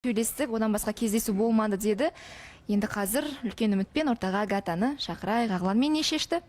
сөйлестік, одан басқа кездесу болмады деді. Енді қазір үлкен үмітпен ортаға Агатаны шақырайық. Ағлан, мен не шешті?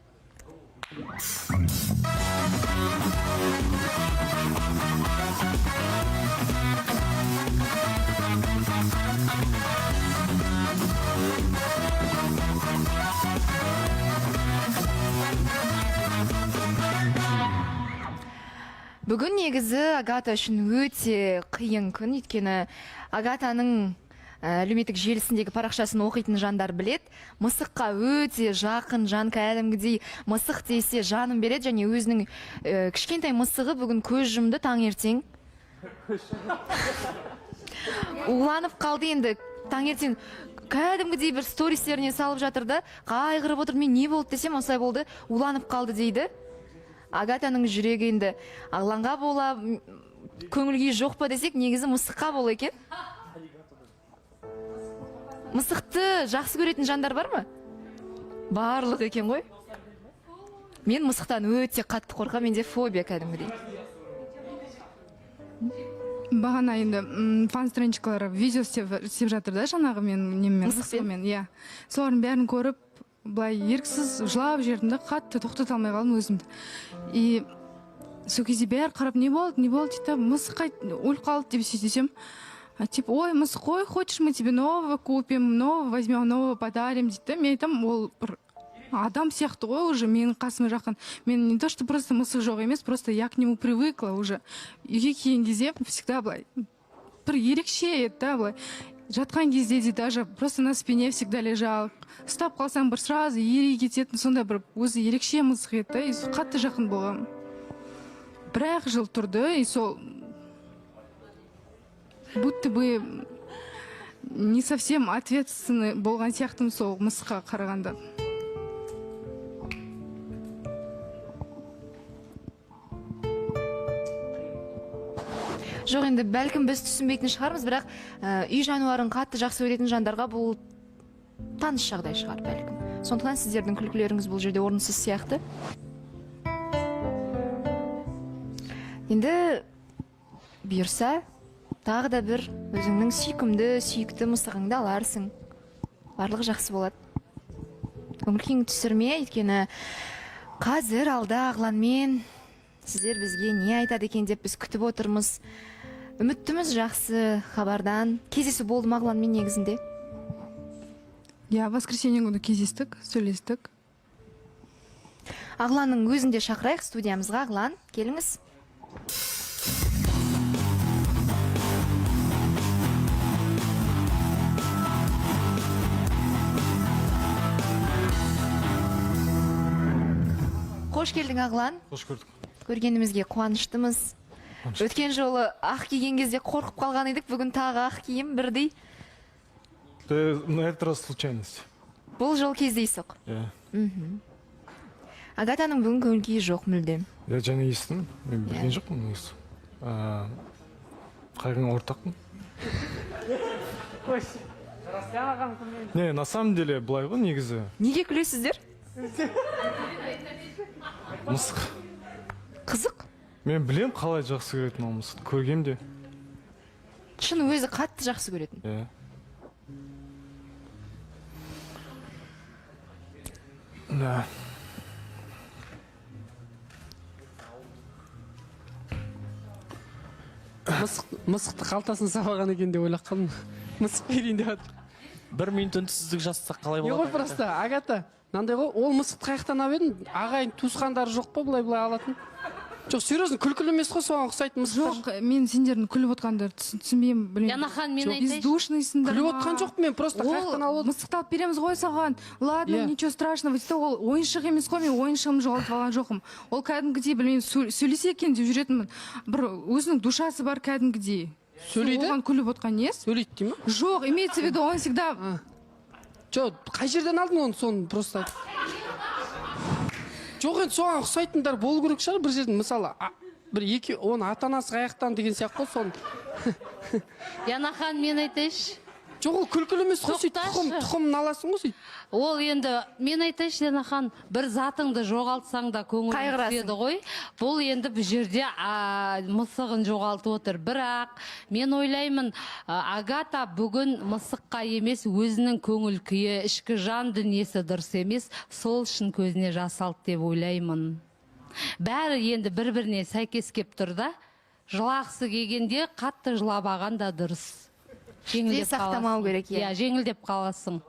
Бүгін негізі Агата үшін өте қиын күн, өйткені Агатаның әлеуметтік желісіндегі парақшасын оқитын жандар білет. Мысыққа өте жақын жан, кәдімгідей мысық десе жанын береді, және өзінің кішкентай мысығы бүгін көз жұмды таңертең. Уланып қалды енді, таңертең кәдімгідей бір стористеріне салып жатырды. Қайғырып отыр, мен не болды десем, осылай болды, уланып қалды дейді. Агатаның жүрегі енді Ағланға бола, көңілге жоқ па десек, негізі мысыққа бола екен. Мысықты жақсы көретін жандар бар ма? Барлық екен ғой. Мен мысықтан өте қатты қорқам, менде фобия кәдімгідей. Бағана енді фан-страничкалар видео істеп жатыр да, жаңағы мен мысықпен. Иә. Солардың бәрін көріп, былай еріксіз жылап жердім, қатты тоқтата алмай қалдым өзімді. И сол кезде бәрі қарап, не болды дейді, мысық өліп қалды деп сөйтсем, типа, ой, мысық, ой, хочешь, мы тебе нового купим, нового возьмем, нового подарим дейді. Мен айтам, ол бір адам сияқты ғой уже, менің қасыма жақын. Мен не то, что просто мысық жоқ емес, просто я к нему привыкла уже. Үйге келген кезде всегда былай бір ерекше еді да, былай жатқан кезде де даже просто на спине всегда лежал. Ұстап қалсаң бір сразу ери кететін, сондай бір өзі ерекше мысық еді да, и қатты жақын болған. Бір-ақ жыл тұрды, и сол будто бы не совсем ответственный болған сияқтым сол мысыққа қарағанда. Жоқ, енді бәлкім біз түсінбейтін шығармыз, бірақ үй жануарын қатты жақсы көретін жандарға бұл таныс жағдай шығар бәлкім. Сондықтан сіздердің күлкілеріңіз бұл жерде орынсыз сияқты. Енді бұйырса, тағы да бір өзіңнің сүйікті мысығыңды аларсың. Барлығы жақсы болады. Көңіл-күйіңді түсірме, өйткені қазір алда Ағланмен сіздер бізге не айтады екен деп біз күтіп отырмыз. Үміттіміз жақсы хабардан. Кездесу болды ма Ағланмен негізінде? Я воскресенье күні кездестік, сөйлестік. Ағланның өзінде шақырайық студиямызға. Ағлан, келіңіз. Қош келдің, Ағлан. Қош көрдік. Көргенімізге қуаныштымыз. Өткен жолы ақ киген кезде қорқып қалған едік, бүгін тағы ақ киім бірдей. На этот раз случайность. Бұл жол кездейсоқ. Агатаның бүгін көңіл-күйі жоқ мүлдем. Я және естім, мен білген жоқпын негізі. Қайғыңа ортақпын. Не, на самом деле былай ғой негізі. Неге күлесіздер? Мысық. Қызық. Мен білем қалай жақсы көретін ол мысықты, көргем де. Шын өзі қатты жақсы көретін. Да. Мысықты қалтасын сабаған екен деп ойлап қалдым. Мысық берейін деп жатыр. 1 минут үнсіздік жасасақ қалай Не ғой болады? просто, Агата, мынандай ғой, ол мысықты қаяқтан алып едің, ағайын туысқандары жоқ па былай алатын? Жоқ, серьезно, күлкілі емес қой, соған ұқсайтын мысықтар. Жоқ, мен сендердің күліп отқандарды түсінбеймін, білмеймін. Янахан, мен айтайыншы. Бездушныйсыңдар ма? Күліп отқан жоқ, мен просто қаяқтан алып отырмын. Мысықты алып береміз ғой саған. Ладно, ничего страшного. Ол ойыншық емес қой, мен ойыншығымды жоғалтып алған жоқпын. Ол кәдімгідей, білмеймін, сөйлесе екен деп жүретінмін. Бір өзінің душасы бар кәдімгідей. Сөйлейді? Оған күліп отқан нес? Сөйлейді дей ма? Жоқ, имеется в виду, он всегда... Жоқ, қай жерден алдың оны, соны просто. Жоқ, енді соған ұқсайтындар болу керек шығар бір жерден, мысалы, бір екі, оны ата-анасы қаяқтан деген сияқты ғой соны. Янахан, мен айтайыншы. жоқ ол күлкілі емес қой сөйтіп Тоқташы. тұқымын аласың ғой сөйтіп. Ол енді мен айтайыншы Ленахан, бір затыңды жоғалтсаң да көңілің Қайғырасың. түседі ғой. Бұл енді бұл жерде мысығын жоғалтып отыр. Бірақ мен ойлаймын, Агата бүгін мысыққа емес, өзінің көңіл күйі, ішкі жан дүниесі дұрыс емес, сол үшін көзіне жас алды деп ойлаймын. Бәрі енді бір-біріне сәйкес кеп тұр да. Жылақсы келгенде қатты жылабаған да дұрыс. Жеңілдеп сақтамау қаласың. керек, иә. Иә, жеңілдеп қаласың.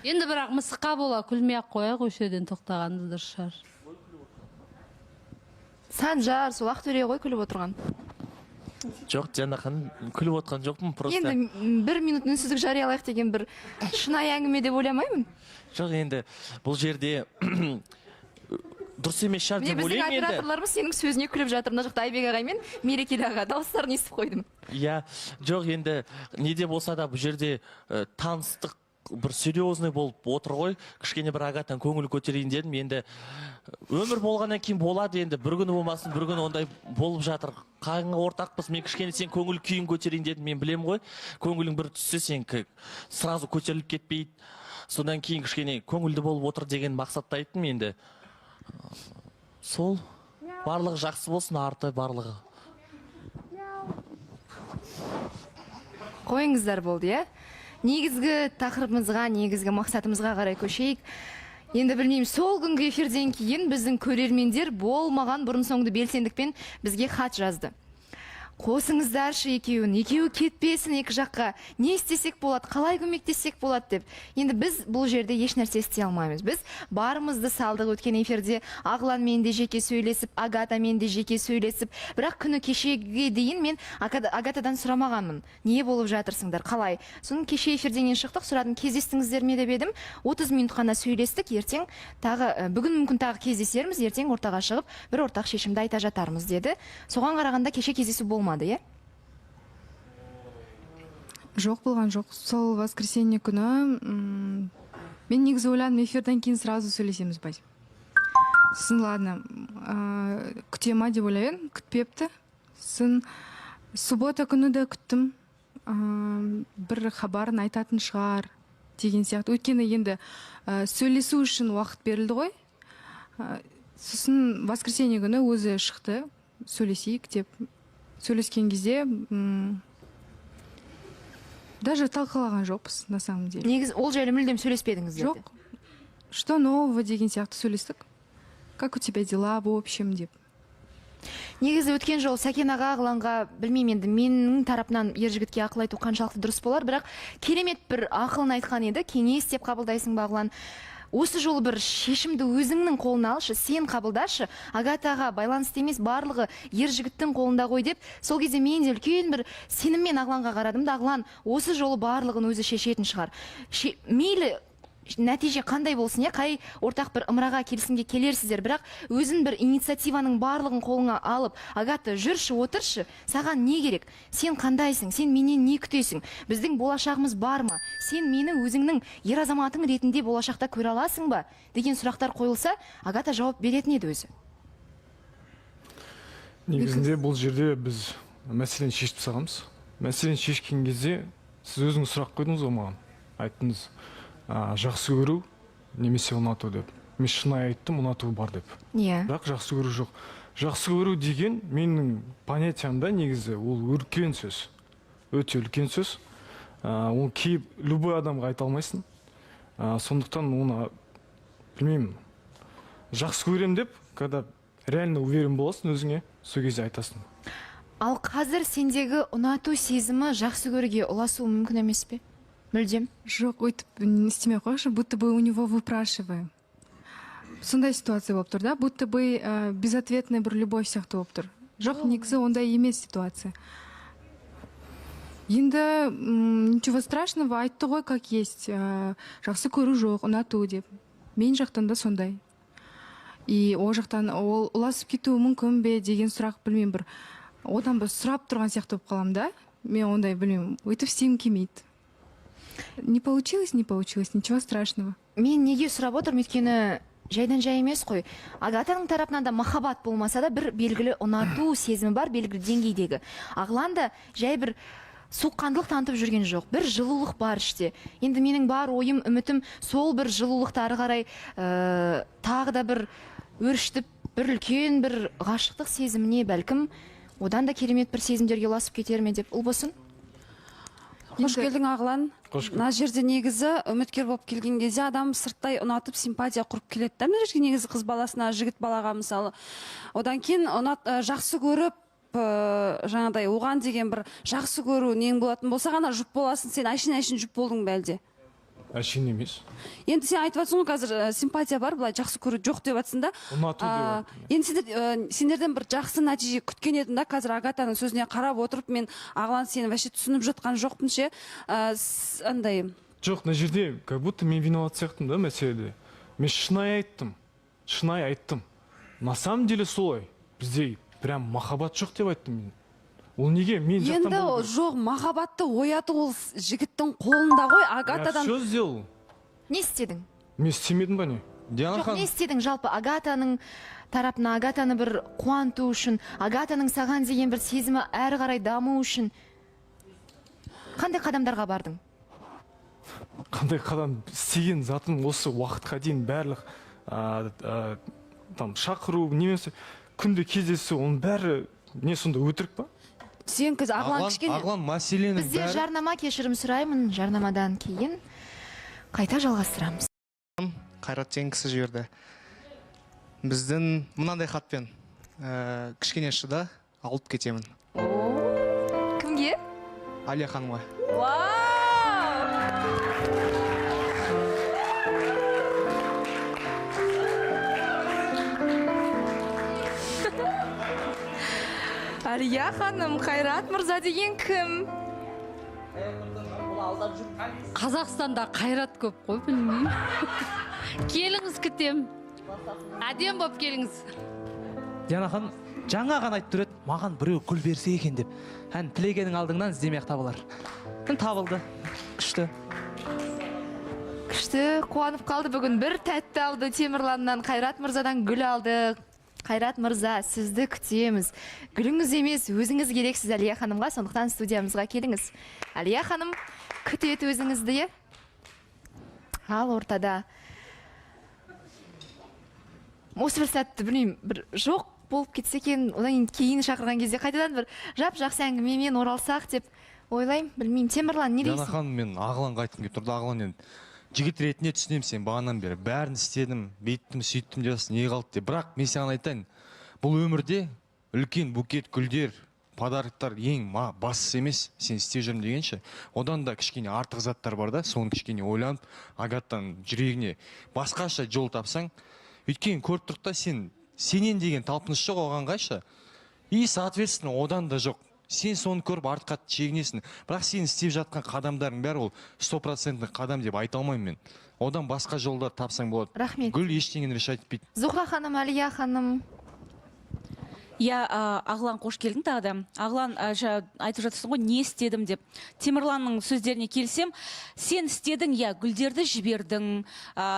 Енді бірақ мысыққа бола күлмей-ақ қояйық, осы жерден тоқтағанды дұрыс шығар. Санжар сол Ақтөре ғой күліп отырған. Жоқ, Диана ханым, күліп отқан жоқпын, просто. Енді 1 минут үнсіздік жариялайық деген бір шынайы әңгіме деп ойламаймын. Жоқ, енді бұл жерде дұрыс емес шығар Міне деп біздің ойлаймын енді. операторларымыз сенің сөзіне күліп жатыр. Мына жақта Айбек ағай мен Мерекелі аға дауыстарын естіп қойдым. Иә, жоқ, енді не де болса да бұл жерде таныстық бір серьезный болып отыр ғой. Кішкене бір Агатан көңіл көтерейін дедім. Енді өмір болғаннан кейін болады, енді бір күні болмасын, бір күні ондай болып жатыр. Қайғыға ортақпыз, мен кішкене сен көңіл күйін көтерейін дедім. Мен білем ғой, көңілің бір түссе сен сразу көтеріліп кетпейді. Содан кейін кішкене көңілді болып отыр деген мақсатта айттым енді. Сол барлығы жақсы болсын, арты барлығы. Қойыңыздар болды, иә? Негізгі тақырыбымызға, негізгі мақсатымызға қарай көшейік. Енді білмеймін, сол күнгі эфирден кейін біздің көрермендер болмаған бұрын соңды белсендікпен бізге хат жазды. Қосыңыздаршы екеуі кетпесін екі жаққа, не істесек болады, қалай көмектессек болады деп. Енді біз бұл жерде еш нәрсе істей алмаймыз. Біз барымызды салдық. Өткен эфирде Ағланмен де жеке сөйлесіп, Агатамен де жеке сөйлесіп, бірақ күні кешеге дейін мен Агатадан сұрамағанмын. Не болып жатырсыңдар, қалай? Соның кеше эфирден шықтық, сұрадым, кездестіңіздер ме деп едім. 30 минут қана сөйлестік, ертең тағы бүгін мүмкін тағы кездесерміз, ертең ортаға шығып, бір ортақ шешімді айта жатармыз деді. Соған қарағанда кеше кездесу болмады. Иә? Жоқ болған жоқ. Сол воскресенье күні мен негізі ойладым, эфирден кейін сразу сөйлесеміз бай. Сосын ладно, күте ма деп ойлаймын, күтпепті. Сосын суббота күні де күттім. Бір хабарын айтатын шығар деген сияқты. Өйткені енді сөйлесу үшін уақыт берілді ғой. Сосын воскресенье күні өзі шықты, сөйлесейік деп. Сөйлескен кезде даже талқылаған жоқпыз на самом деле. Негіз ол жайлы мүлдем сөйлеспедіңіздер. Жоқ. Что нового деген сияқты сөйлестік. Как у тебя дела в общем деп. Негізі өткен жол Сәкен аға Ағланға, білмеймін енді менің тарапынан ер жігітке ақыл айту қаншалықты дұрыс болар, бірақ керемет бір ақылын айтқан еді. Кеңес деп қабылдайсың ба Ағлан? Осы жолы бір шешімді өзіңнің қолына алшы, сен қабылдашы. Агатаға байланысты емес, барлығы ер жігіттің қолында ғой деп. Сол кезде мен де үлкен бір сеніммен Ағланға қарадым да, Ағлан осы жолы барлығын өзі шешетін шығар. Мейлі нәтиже қандай болсын, қай ортақ бір ымыраға келісімге келерсіздер, бірақ өзін бір инициативаның барлығын қолыңа алып, Агата, жүрші, отыршы, саған не керек? Сен қандайсың? Сен менен не күтесің? Біздің болашағымыз бар ма? Сен мені өзіңнің ер азаматың ретінде болашақта көре аласың ба? Деген сұрақтар қойылса, Агата жауап беретін еді өзі. Негізінде бұл жерде біз мәселені шешіп тастағанбыз. Мәселені шешкен кезде сіз өзіңіз сұрақ қойдыңыз ғой маған. Айттыңыз, жақсы көру немесе ұнату деп. Мен шынайы айттым, ұнату бар деп. Иә. Бірақ жақсы көру жоқ. Жақсы көру деген менің понятиямда негізі ол үлкен сөз. Өте үлкен сөз. Ол кейіп любой адамға айта алмайсың. Сондықтан оны білмеймін. Жақсы көрем деп, когда реально уверен боласың өзіңе, сол кезде айтасың. Ал қазір сендегі ұнату сезімі жақсы көруге ұласуы мүмкін емес пе? Мүлдем? Жоқ, өйтіп істемей қойшы, будто бы у него выпрашиваем. Сондай ситуация болып тұр да, будто бы безответная бір любовь сияқты болып тұр. Жоқ, негізі ондай емес ситуация. Енді ничего страшного, айтты ғой как есть. Жақсы көру жоқ, ұнату деп. Мен жақтан да сондай. И ол жақтан ол ұласып кетуі мүмкін бе деген сұрақ білмеймін, бір одан бір сұрап тұрған сияқты болып қалам да. Мен ондай білмеймін, өйтіп істеймін келмейді. Не получилось, ничего страшного. Мен неге сұрап отырмын, өйткені жайдан жай емес қой. Агатаның тарапынан да махаббат болмаса да бір белгілі ұнату сезімі бар, белгілі деңгейдегі. Ағлан да жай бір соққандылық танытып жүрген жоқ, бір жылулық бар іште. Енді менің бар ойым, үмітім сол бір жылулықты ары қарай тағы да бір өршітіп, бір үлкен бір ғашықтық сезіміне бәлкім одан да керемет бір сезімдерге ұласып кетер ме деп. Ұлбосын? Қош келдің Ағылан. Қош келдің. Мына жерде негізі үміткер болып келген кезде адам сырттай ұнатып симпатия құрып келеді да. Мына жерге негізі қыз баласына, жігіт балаға мысалы. Одан кейін жақсы көріп, жаңадай оған деген бір жақсы көру нең болатын болса ғана жұп боласың. Сен әшін жұп болдың ба әлде? Әшейін емес. Енді сен айтып жатсың ғой қазір симпатия бар, былай жақсы көру жоқ деп жатсың да. Ұнату деп жатырмын. Енді сендерден бір жақсы нәтиже күткен едім да. Қазір Агатаның сөзіне қарап отырып, мен Ағылан сені вообще түсініп жатқан жоқпын ше. Андай. Жоқ, мына жерде как будто мен виноват сияқтымын да мәселеде. Мен шынайы айттым. На самом деле солай. Бізде прям махаббат жоқ деп айттым мен. Ол неге мен жақтан Енді жоқ, махаббатты ояту ол жігіттің қолында ғой. Агатадан Я все сделал. Не істедің? Мен істемедім ба не? Диана Жоқ, ханым, не істедің жалпы Агатаның тарапына, Агатаны бір қуанту үшін, Агатаның саған деген бір сезімі әрі қарай даму үшін қандай қадамдарға бардың? Қандай қадам істеген затым осы уақытқа дейін барлық там шақыру немесе күнде кездесу, оның бәрі не сонда өтірік па? сен қазір Ағылан кішкене Ағылан мәселенің Бізде бәрі жарнама, кешірім сұраймын, жарнамадан кейін қайта жалғастырамыз. Қайрат деген кісі жіберді. Біздің мынандай хатпен кішкене шыда, алып кетемін. Кімге? Алия ханымға. Алия ханым, Қайрат мырза деген кім? Қазақстанда қайрат көп қой, білмеймін. Келіңіз күтем. Әдем болып келіңіз. Диана ханым жаңа ғана айтып тұрады, маған біреу гүл берсе екен деп. Hän тілегенің алдыңнан іздемей-ақ табылар. Табылды. Күшті. Күшті, қуанып қалды бүгін. Бір тәтті алды Темірланнан, Қайрат мырзадан гүл алды. Қайрат мырза, сізді күтеміз. Гүліңіз емес, өзіңіз керексіз Алия ханымға, сондықтан студиямызға келіңіз. Алия ханым, күтеді өзіңізді. Ал ортада. Осы бір сәтті білмеймін, бір жоқ болып кетсе екен, одан кейін шақырған кезде қайтадан бір жап-жақсы әңгімемен оралсақ деп ойлаймын. Білмеймін, Темірлан, не Диана дейсің? ханым, мен Ағыланға айтқым келіп тұрды. Ағылан, енді жігіт ретінде түсінемін, сен бағанан бері бәрін істедім, бейттім, сөйттім деп не қалды деп. Бірақ мен саған айтайын, бұл өмірде үлкен букет гүлдер, подарктар ең бастысы емес, сен істеп жүрмін дегенше, одан да кішкене артық заттар бар да, соны кішкене ойланып, Агаттан жүрегіне басқаша жол тапсаң, өйткені көріп тұрық та сенен деген талпыныс жоқ оған қайша, и соответственно одан да жоқ. Сен соны көріп артқа шегінесің. Бірақ сен істеп жатқан қадамдарың бәрі ол 100% қадам деп айта алмаймын мен. Одан басқа жолдар тапсаң болады. Рахмет. Гүл ештеңені решать етпейді. Зухра ханым, Алия ханым. Иә, Ағылан, қош келдің тағы да. Ағылан, айтып жатырсың ғой, не істедім деп. Темірланның сөздеріне келсем, сен істедің, иә, гүлдерді жібердің,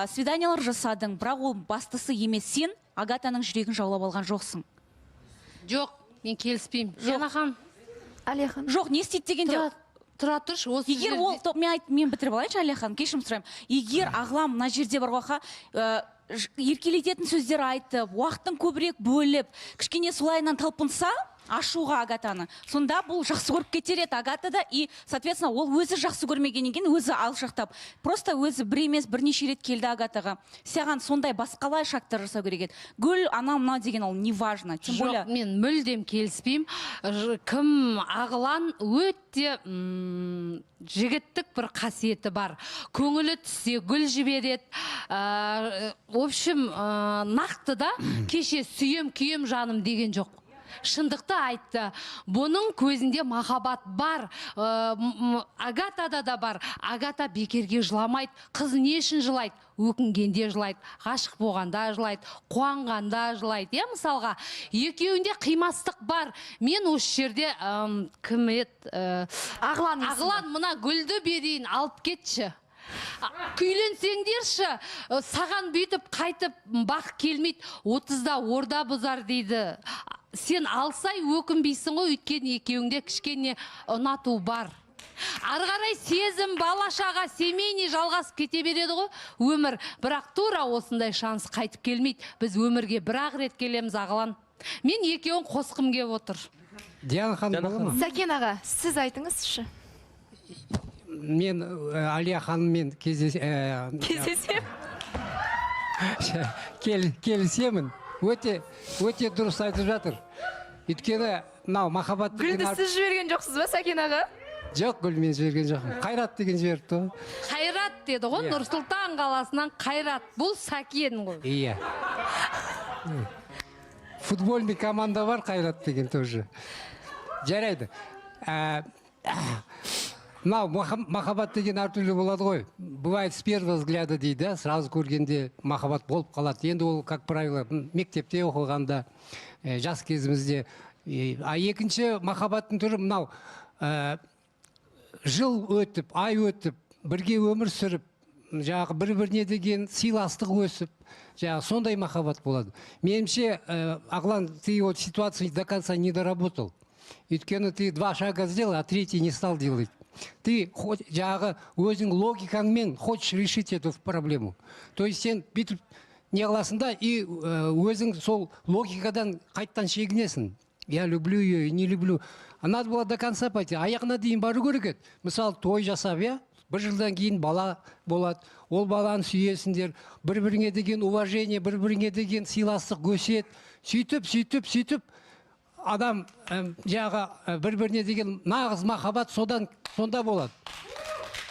свиданиялар жасадың, бірақ ол бастысы емес, сен Агатаның жүрегін жаулап алған жоқсың. Жоқ, мен келіспеймін. Диана ханым. Алия ханым. Жоқ, не істейді дегенде. Тұра тұршы, осы Егер ол, мен бітіріп алайыншы, Алия ханым, кешірім сұраймын. Егер Ағылан мына жерде бар уақыта еркелететін сөздер айтып, уақытын көбірек бөліп, кішкене солайынан талпынса, ашуға Агатаны, сонда бұл жақсы көріп кетер еді Агатада, и, соответственно, ол өзі жақсы көрмегеннен кейін өзі алшақтап, просто өзі бір емес бірнеше рет келді Агатаға. Саған сондай басқалай шақтар жасау керек еді. Гүл, ана мына деген ол не важно. Жоқ, мен мүлдем келіспеймін. Кім Ағылан өте жігіттік бір қасиеті бар. Көңілі түссе гүл жібереді. В общем, нақты да кеше сүйем күйем жаным деген жоқ. Шындықты айтты. Бұның көзінде махаббат бар. Агатада да бар. Агата бекерге жыламайды. Қыз не үшін жылайды? Өкінгенде жылайды, ғашық болғанда жылайды, қуанғанда жылайды. Е, мысалға, екеуінде қимастық бар. Мен осы жерде кім еді? Ағылан, мына гүлді берейін, алып кетші. Күйленсеңдерші, саған бүйтіп қайтып бақ келмейді, 30-да орда бұзар дейді. Сен алсай өкінбейсің ғой, өйткені екеуіңде кішкене ұнату бар. ары қарай сезім, балашаға, семейный жалғасып кете береді ғой өмір. Бірақ тура осындай шанс қайтып келмейді. Біз өмірге бір-ақ рет келеміз ағалан. Мен екеуін қосқым кеп отыр. Диана ханым бола ма? Сәкен аға, сіз айтыңызшы. Мен Алия ханыммен Кездесем. келісемін. Өте дұрыс айтып жатыр. Өйткені мынау махаббат Гүлді сіз жіберген жоқсыз ба, Сәкен аға? Жоқ, гүл мен жіберген жоқпын. Қайрат деген жіберіпті ғой. Қайрат деді ғой, Нұрсұлтан қаласынан Қайрат. Бұл Сәкен ғой. Иә. Футбольный команда бар, Қайрат деген тоже. Жарайды. Мынау махаббат деген әртүрлі болады ғой. Бывает с первого взгляда дейді, сразу көргенде махаббат болып қалады. Енді ол, как правило, мектепте оқығанда, жас кезімізде. А екінші махаббаттың түрі мынау жыл өтіп, ай өтіп, бірге өмір сүріп, жаңағы бір-біріне деген сыйластық өсіп, жаңағы сондай махаббат болады. Меніңше, Ағлан, ты вот ситуацию до конца не доработал. Өйткені ты 2 шага сделал, а 3 не стал делать. Ты жаңағы өзің логикаңмен хочешь решить эту проблему. То есть сен бүйтіп не қыласың и өзің сол логикадан қайттан шегінесің. Я люблю ее и не люблю. А надо было до конца пойти. Аяғына дейін бару керек еді. Мысалы, той жасап, бір жылдан кейін бала болады. Ол баланы сүйесіңдер. Бір-біріңе деген уважение, бір-біріңе деген сыйластық өсет. Сөйтіп, адам жаңағы бір-біріне деген нағыз махаббат сонда болады.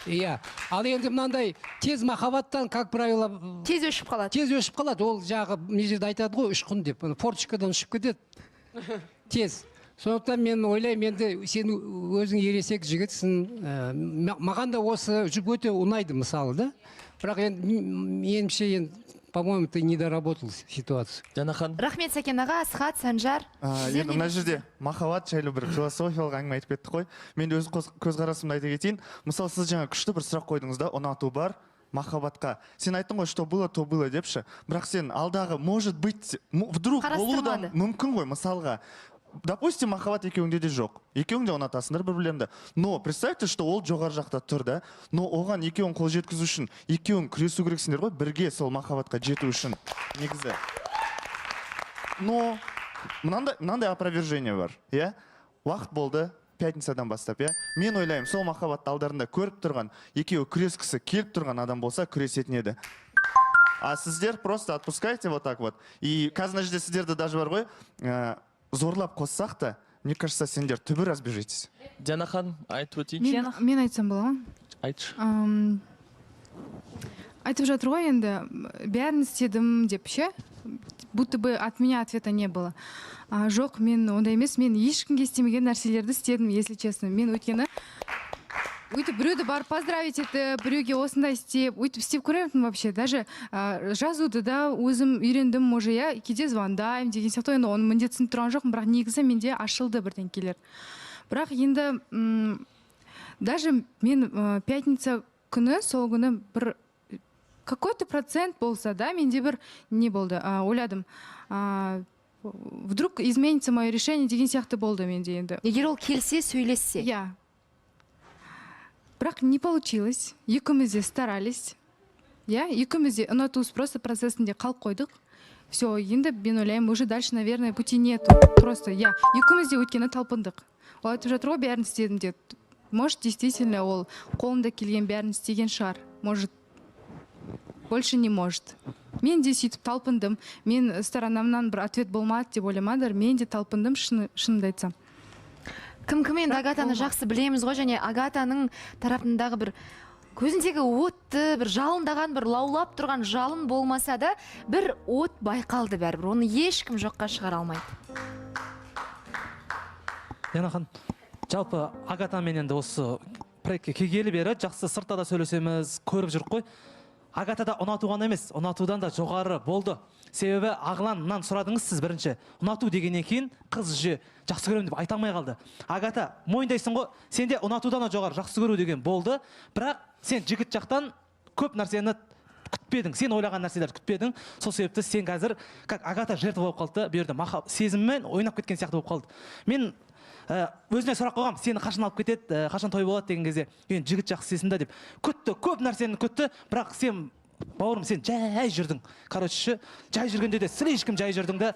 Иә. Ал енді мынандай тез махаббаттан, как правило, тез өшіп қалады. Ол жағы не жерде айтады ғой, ұшқын деп. Форточкадан ұшып кетеді. Тез. Сондықтан мен ойлаймын, енді сен өзің ересек жігітсің. Маған да осы жүк өте ұнайды мысалы, да? Бірақ меніңше, по-моему, ты не доработал ситуацию. Рахмет, Сәкен аға, Асхат, Санжар. Енді мына жерде махаббат жайлы бір философиялық әңгіме айтып кеттік қой. Мен де өз көзқарасымды айта кетейін. Мысалы, сіз жаңа күшті бір сұрақ қойдыңыз да, ұнату бар махаббатқа. Сен айттың ғой, что было, то было депші. Бірақ сен алдағы, может быть, вдруг болуы да мүмкін ғой, мысалға. Допустим, махаббат екеуіңде де жоқ. Екеуің де ұнатасыңдар бір-бірлеріңді. Но представьте, что ол жоғары жақта тұр да. Но оған екеуің қол жеткізу үшін, екеуің күресу керексіңдер ғой, бірге сол махаббатқа жету үшін. Негізі. Но мынандай опровержение бар, иә? Уақыт болды, пятницадан бастап, иә? Мен ойлаймын, сол махаббатты алдарында көріп тұрған, екеуі күрескісі келіп тұрған адам болса, күресетін еді. А сіздер просто отпускайте вот так вот. И қазір мына жерде сіздерді даже бар ғой, зорлап қоссақ та, мне кажется, сендер түбі разбежитесь. Диана ханым, айтып өтейінші. Мен айтсам бола ма? Айтшы. Айтып жатыр ғой енді, бәрін істедім деп ше, будто бы от меня ответа не было. Жоқ, мен ондай емес, мен ешкімге істемеген нәрселерді істедім, если честно. Мен өйткені өйтіп біреуді барып поздравить етіп, біреуге осындай өйтіп істеп көремін вообще. Даже жазуды да өзім үйрендім, може, я кейде звондаймын деген сияқты. Енді оны міндетсініп тұрған жоқпын, бірақ негізі менде ашылды бірдеңкелер. Бірақ енді даже мен пятница күні, сол күні бір какой-то процент болса, да, менде бір не болды, ойладым. Вдруг изменится мое решение деген сияқты болды менде енді. Егер ол келсе, сөйлессе. Иә. Бірақ не получилось. Екеуміз де старались. Я, екеуміз де ұнату просто процессінде қалып қойдық. Все, енді мен ойлаймын, уже дальше, наверное, пути нету. Просто, я. Екеуміз де өткені талпындық. Ол айтып жатыр ғой, бәрін істедім деп. Может, действительно, ол қолында келген бәрін істеген шығар. Может, больше не может. Мен де сөйтіп талпындым. Мен сторонамнан бір ответ болмады деп ойламадыр. Мен де талпындым, шынымды айтсам. Кім-кім енді Агатаны жақсы білеміз ғой, және Агатаның тарапындағы бір көзіндегі отты, бір жалындаған, бір лаулап тұрған жалын болмаса да, бір от байқалды бәрібір. Оны ешкім жоққа шығара алмайды. Диана ханым, жалпы Агатамен енді осы проектке келгелі бері жақсы сыртта да сөйлесеміз, көріп жүрік қой. Агатада ұнату ғана емес, ұнатудан да жоғары болды. Себебі Ағланнан сұрадыңыз сіз бірінші. Ұнату дегеннен кейін қыз жақсы көремін деп айта алмай қалды. Агата, мойындайсың ғой, сенде ұнатудан да жоғары жақсы көру деген болды. Бірақ сен жігіт жақтан көп нәрсені күтпедің, сен ойлаған нәрселерді күтпедің. Сол себепті сен қазір, как Агата жертва болып қалды, берді сезіммен ойнап кеткен сияқты болып қалды. Мен өзіне сұрақ қойғам, сені қашан алып кетеді, қашан той болады деген кезде, енді жігіт жақсы сесін да деп күтті, көп нәрсені күтті, бірақ сен бауырым, сен жай жүрдің. Короче, жай жүргенде де слишком жай жүрдің да.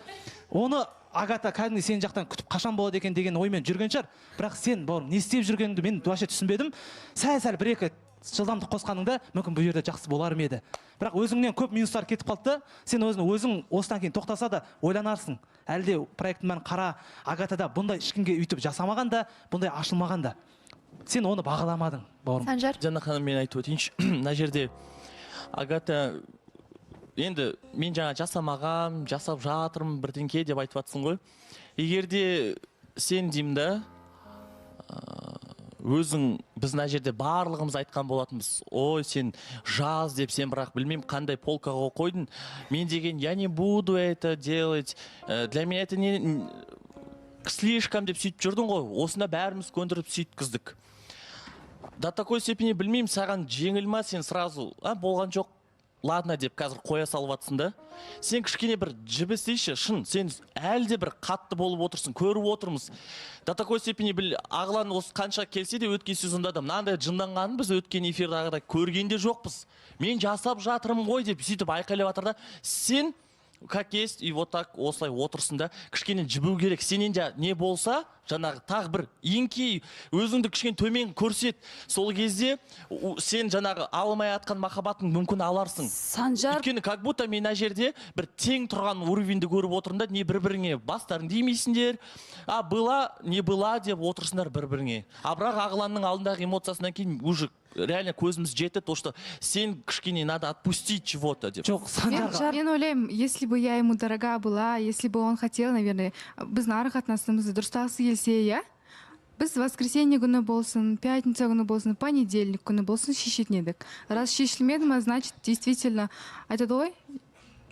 Оны Агата кәдімгі сен жақтан күтіп қашан болады екен деген оймен жүрген шығар. Бірақ сен бауырым, не істеп жүргеніңді мен вообще түсінбедім. Сәл бір-екі жылдамдық қосқаныңда мүмкін бұл жерде жақсы болар ма еді. Бірақ өзіңнен көп минустар кетіп қалды. Сен өзің осыдан кейін тоқтаса да ойланарсың. Әлде проекттің бәрін қара, Агатада бұндай ешкімге үйтіп жасамаған да, бұндай ашылмаған да. Сен оны бағаламадың, бауырым. Санжар. Жана ханым, мен айтып өтейінші. Мына жерде Агата, енді мен жаңа жасамағам, жасап жатырмын бірдеңке деп айтып жатсың ғой. Егерде сен деймін да, өзің біз мына жерде барлығымыз айтқан болатынбыз. Ой, сен жаз деп, сен бірақ білмеймін қандай полкаға қойдың. Мен деген, я не буду это делать. Для меня это не слишком деп сөйтіп жүрдің ғой. Осында бәріміз көндіріп сөйткіздік. До такой степени білмеймін, саған жеңіл ма, сен сразу, болған жоқ, ладно деп қазір қоя салып жатсың да. Сен кішкене бір жібістейші, шын, сен әлде бір қатты болып отырсың, көріп отырмыз. До такой степени ағылан осы қанша келсе де өткен сезонда да мынандай жынданғанын біз өткен эфирдағыдай көргенде жоқпыз. Мен жасап жатырмын ғой деп сөйтіп айқайлап жатыр да. Сен как есть, и вот так осылай отырсын да, кішкене жібу керек. Сенен не болса, жаңағы тағы бір еңкей, өзіңді кішкене төмен көрсет. Сол кезде сен жаңағы алмай атқан махаббатын мүмкін аларсың. Санжар. Өйткені как будто мен жерде бір тең тұрған уровеньді көріп отырмын да, не бір-біріңе бастарын деймейсіңдер. Была, не была деп отырсыңдар бір-біріңе. Бірақ ағыланның алдындағы эмоциясынан кейін уже реально көзіміз жетті, то что сен кішкене надо отпустить чего-то деп. Жоқ, Санжар. Мен ойлаймын, если бы я ему дорога была, если бы он хотел, наверное, біздің ары қатынасымызды дұрыстағысы келсе, иә? Біз воскресенье күні болсын, пятница күні болсын, понедельник күні болсын шешетін едік. Раз шешілмеді ма, значит, действительно, айтады ғой,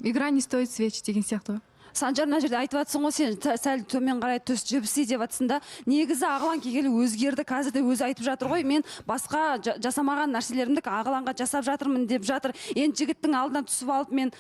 игра не стоит свеч деген сияқты. Санжар, мына жерде айтып жатсың ғой, сен сәл төмен қарай төс жібісей деп жатсың да. Негізі ағылан келгелі өзгерді, қазір де өзі айтып жатыр ғой, мен басқа жасамаған нәрселерімді ағыланға жасап жатырмын деп жатыр. Енді жігіттің алдына түсіп алып, мен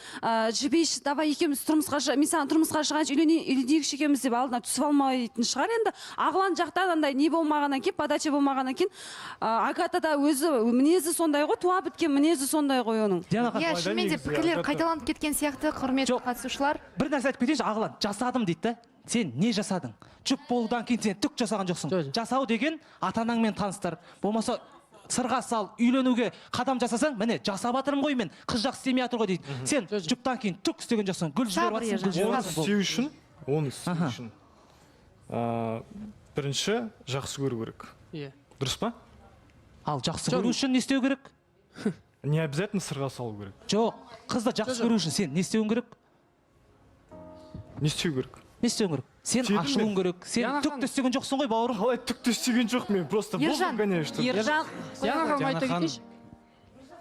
жібейші, давай екеуміз тұрмысқа, мен саған тұрмысқа шығайыншы, үйленейікші екеуміз деп алдына түсіп алмайтын шығар. Енді ағылан жақтан андай не болмағаннан кейін, подача болмағаннан кейін, Агатада өзі мінезі сондай ғой, туа біткен мінезі сондай ғой оның. Иә, шынымен де пікірлер қайталанып кеткен сияқты, құрметті қатысушылар. Бір нәрсе айтып кетейінші, ағылан, жасадым дейді да. Сен не жасадың? Жүп болудан кейін сен түк жасаған жоқсың. Жасау деген ата-анаңмен таныстыр. Болмаса сырға сал, үйленуге қадам жасасаң, міне жасап жатырмын ғой мен, қыз жақсы істемей жатыр ғой дейді. Сен жүптан кейін түк істеген жоқсың, гүл жіберіп жатсың. Оны істеу үшін бірінші жақсы көру керек. Дұрыс па? Ал жақсы көру үшін не істеу керек? Не обязательно сырға салу керек. Жоқ, қызды жақсы көру үшін сен не істеуің керек? Не істеу керек? Не істеуің керек? Сен ашылуың керек. Сен түкті істеген жоқсың ғой, бауырым. Қалай түкті істеген жоқ, мен просто болдым, конечно. Ержан,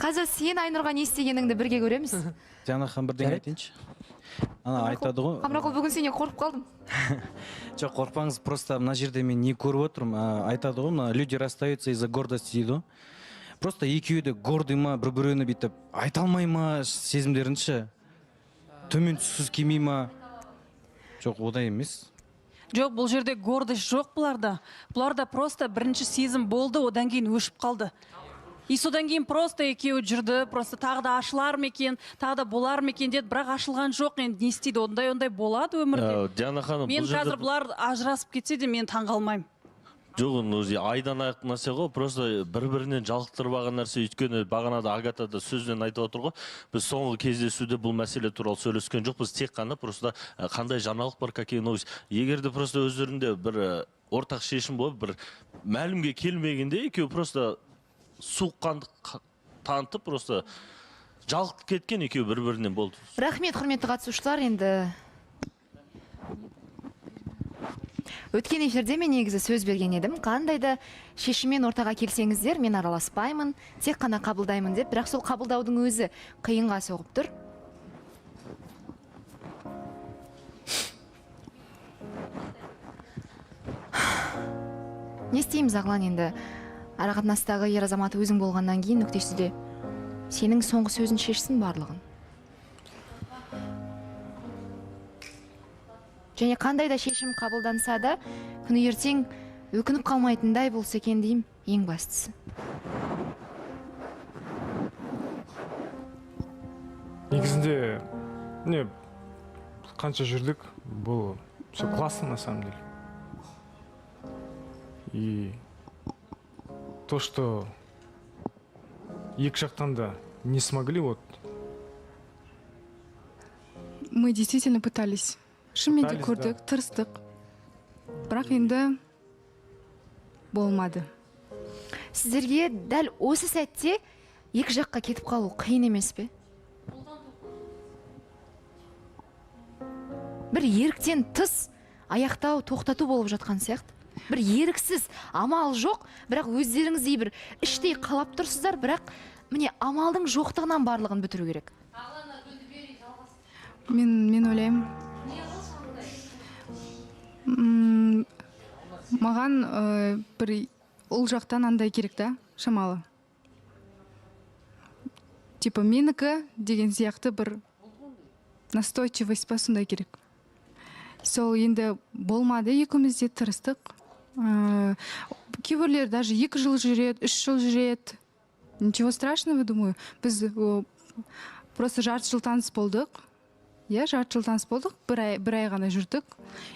Қазір сен Айнұрға не істегеніңді бірге көреміз. Жана хан бірдеңе айтайыншы. Ана айтады ғой. Қамрақұл, бүгін сенен қорқып қалдым. Жоқ, қорқпаңыз, просто мына жерде мен не көріп отырмын. Айтады ғой, мына люди расстаются из-за гордости дейді. Просто екеуі де гордый ма, бір-біріне бүйтіп айта алмай ма сезімдерінше. Төмен түссіз келмей ма? Жоқ, одай емес. жоқ, бұл жерде гордость жоқ бұларда. Бұларда просто бірінші сезім болды, одан кейін өшіп қалды. И содан кейін просто екеуі жүрді, просто тағы да ашылар ма екен, тағы да болар ма екен деді, бірақ ашылған жоқ. Енді не істейді, ондай болады өмірде. Диана ханым, мен қазір бұлар ажырасып кетсе де мен таңғалмаймын. Жоқ, өзі айдан аяқ нәрсе ғой, просто бір-бірінен жалықтырып алған нәрсе. Өйткені бағанада Агата да сөзбен айтып отыр ғой, біз соңғы кездесуде бұл мәселе туралы сөйлескен жоқпыз, тек қана просто қандай жаңалық бар, какие новости. Егер де просто өздерінде бір ортақ шешім болып, бір мәлімге келмегенде екеуі просто суыққандық танытып, просто жалықтып кеткен екеуі бір-бірінен болды. Рахмет, құрметті қатысушылар. Енді өткен эфирде мен негізі сөз берген едім. Қандай да шешіммен ортаға келсеңіздер, мен араласпаймын, тек қана қабылдаймын деп. Бірақ сол қабылдаудың өзі қиынға соғып тұр. Не істейміз, ағылан, енді арақатынастағы ер азаматы өзің болғаннан кейін нүктесінде сенің соңғы сөзін шешсін барлығын. Және қандай да шешім қабылданса да, күні ертең өкініп қалмайтындай болса екен деймін, ең бастысы. Негізінде не қанша жүрдік, бұл все классно на самом деле. И то, что екі жақтан да не смогли, вот. Мы действительно пытались. Шынымен де көрдік, тырыстық. Бірақ енді болмады. Сіздерге дәл осы сәтте екі жаққа кетіп қалу қиын емес пе? Бір еріктен тыс аяқтау, тоқтату болып жатқан сияқты. Бір еріксіз, амал жоқ, бірақ өздеріңіздей бір іштей қалап тұрсыздар, бірақ міне амалдың жоқтығынан барлығын бітіру керек. Мен ойлаймын. Маған бір ол жақтан андай керек та, шамалы. Типа менікі деген сияқты бір настойчивость па сондай керек. Сол енді болмады, екеумізде тырыстық. Кейбіреулер даже 2 жыл жүреді, 3 жыл жүреді. Ничего страшного, думаю. Біз просто жарты жыл таныс болдық. Жарты жыл таныс болдық, бір ай ғана жүрдік.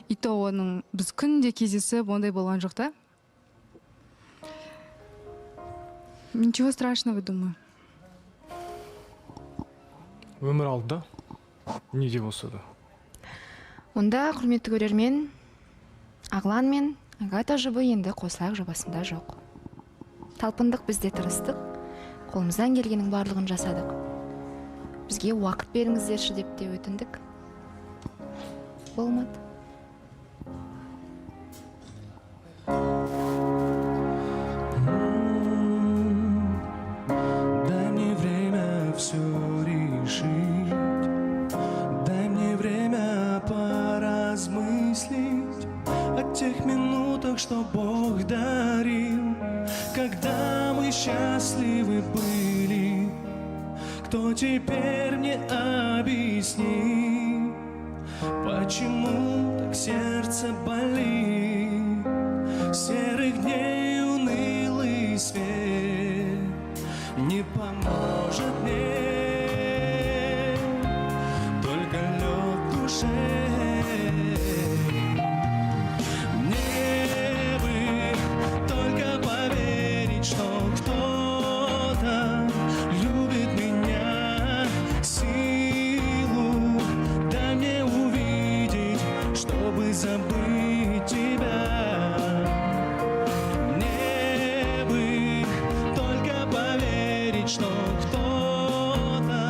И то оның біз күнде кездесіп, ондай болған жоқ та. Ничего страшного, думаю. Өмір алды, не де болса да. Онда, құрметті көрермен, Ағлан мен Агата жұбы енді қосылайық жобасында жоқ. Талпындық, бізде тырыстық, қолымыздан келгеннің барлығын жасадық. Бізге уақыт беріңіздерші деп те өтіндік. Болмады. Дай мне время все решить, дай мне время поразмыслить о тех минутах, что Бог дарил, когда мы счастливы были. Кто теперь мне объяснит, почему так сердце болит? Серых дней унылый свет не поможет мне, только лед в душе. Мне бы только поверить, что кто-то любит меня, силу дай мне увидеть, чтобы забыть тебя. Мне бы только поверить, что кто-то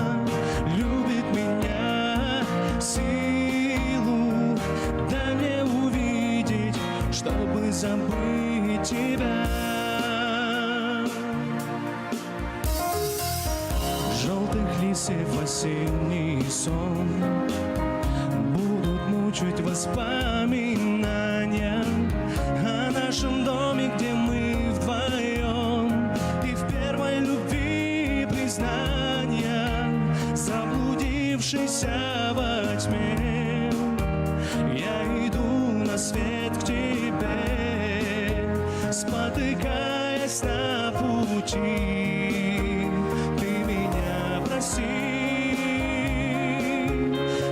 любит меня, силу дай мне увидеть, чтобы забыть тебя. Желтых листьев осенний сон будут мучить воспоминания о нашем доме, где мы вдвоем, и в первой любви признания, заблудившийся во тьме. Я иду на свет к тебе, спотыкаясь на пути. Ты меня прости,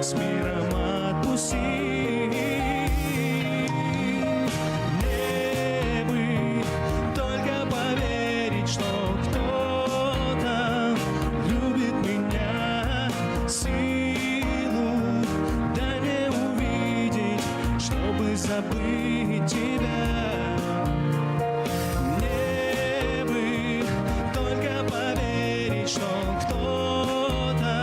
с миром отпусти. Мне бы только поверить, что кто-то любит меня, силу дай мне увидеть, чтобы забыть тебя. Мне бы только поверить, что кто-то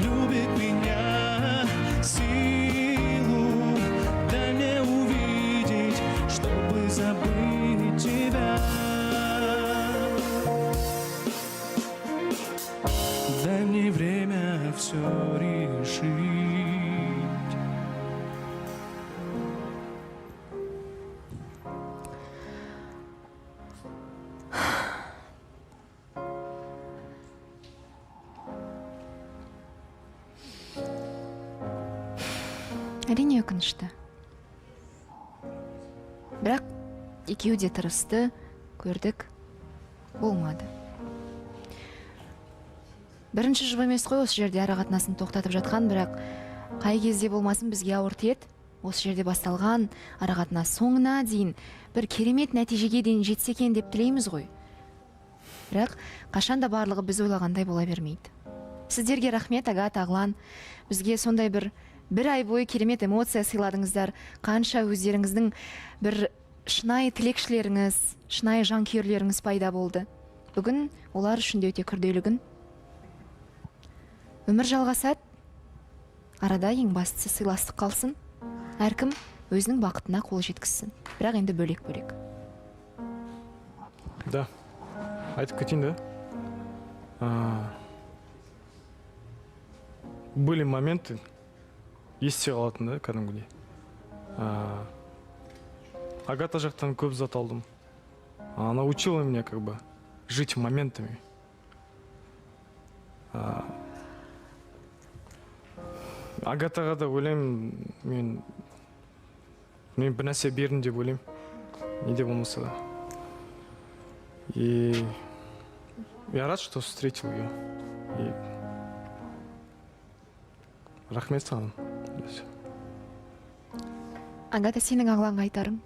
любит меня, силу дай мне увидеть, чтобы забыть тебя. Дай мне время все решить. Әрине өкінішті. Бірақ екеуі де тырысты, көрдік, болмады. Бірінші жыл емес қой осы жерде ара қатынасын тоқтатып жатқан, бірақ қай кезде болмасын бізге ауыр тиеді. Осы жерде басталған ара қатынас соңына дейін бір керемет нәтижеге дейін жетсе екен деп тілейміз ғой. Бірақ қашанда барлығы біз ойлағандай бола бермейді. Сіздерге рахмет, Агата, Ағлан. Бізге сондай бір ай бойы керемет эмоция сыйладыңыздар. Қанша өздеріңіздің бір шынайы тілекшілеріңіз, шынайы жанкүйерлеріңіз пайда болды. Бүгін олар үшін де өте күрделі күн. Өмір жалғасады. Арада ең бастысы сыйластық қалсын. Әркім өзінің бақытына қол жеткізсін. Бірақ енді бөлек-бөлек. Да, айтып кетейін да. Были моменты, есте қалатын да, кәдімгідей. Агата жақтан көп зат алдым. Она учила меня как бы жить моментами. Агатаға да ойлаймын, мен бір нәрсе бердім деп ойлаймын. Не де болмаса да. И я рад, что встретил ее. И рахмет саған. Агата, сенің Ағланға айтарың?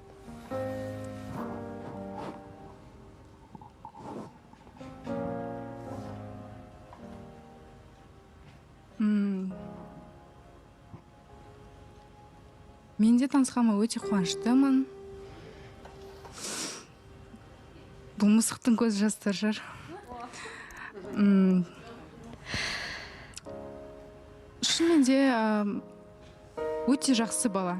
Мен де танысқаныма өте қуаныштымын. Бұл мысықтың көз жастар жар. Шынымен де өте жақсы бала.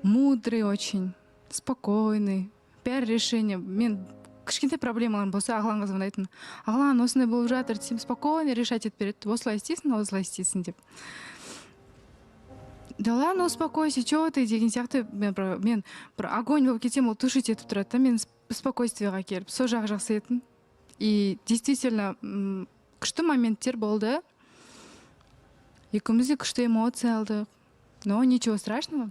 Мудрый очень, спокойный. Бәрі решение. Мен кішкентай проблемаларым болса Ағланға звондайтын. Ағлан, осындай болып жатыр, сен спокойно решать етіп береді. Осылай істейсің деп. Да ладно, успокойся, чего ты деген сияқты мен бір огонь болып кетсем, ол тушить етіп тұрады да, мен спокойствиеға келіп, сол жағы жақсы етін. И действительно күшті моменттер болды. Екеуміз де күшті эмоция алдық. Но ничего страшного.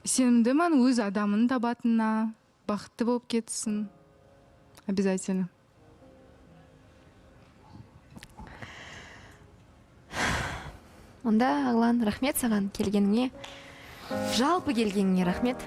Сенімдімін өз адамын табатынына, бақытты болып кетсін. Обязательно. Онда, Ағлан, рахмет саған келгеніңе. Жалпы келгеніңе рахмет.